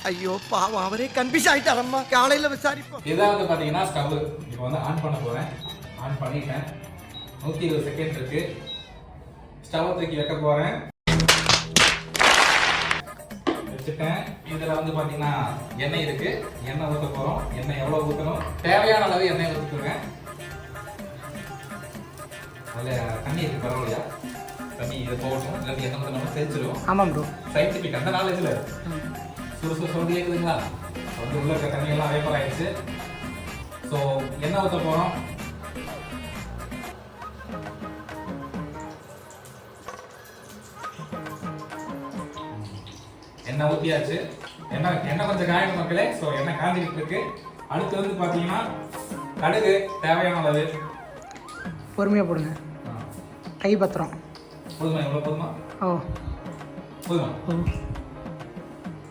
ஐயோ பாவம் அவரே கன்ஃபியூஸ் ஆயிட்டாரம்மா. காலையில விசாரிப்போம். இதான் வந்து பாத்தீங்கன்னா ஸ்டவ். இப்போ வந்து ஆன் பண்ண போறேன். ஆன் பண்ணிட்டேன். 120 செகண்ட் இருக்கு. ஸ்டவ் தூக்கி வைக்க போறேன். வச்சுட்டேன். இதுல வந்து பாத்தீங்கன்னா எண்ணெய் இருக்கு. எண்ணெய் ஊத்த போறோம். எண்ணெய் எவ்வளவு ஊத்தணும்? தேவையான அளவு எண்ணெய் ஊத்திக்கோங்க. அதுல தண்ணி இருக்கு, பரவாயில்லையா? தண்ணி இது போகணும். இல்லை எண்ணெய் வந்து நம்ம தேய்ச்சிடும். ஆமாம் ப்ரோ. சயின்டிபிக் அந்த நாலேஜ்ல சுறுசுறு கேக்குதுங்களா? வந்து உள்ள இருக்க தண்ணி எல்லாம் வேப்பர் ஆயிடுச்சு. ஸோ எண்ணெய் ஊற்ற போறோம். எண்ணெய் ஊற்றியாச்சு. எண்ணெய் கொஞ்சம் காயணும் மக்களே. ஸோ எண்ணெய் காஞ்சிக்கிட்டு இருக்கு. அடுத்து வந்து பார்த்தீங்கன்னா கடுகு தேவையான அளவு. பொறுமையாக போடுங்க. கை பத்திரம். போதுமா? எவ்வளோ போதுமா? ஓ போதுமா?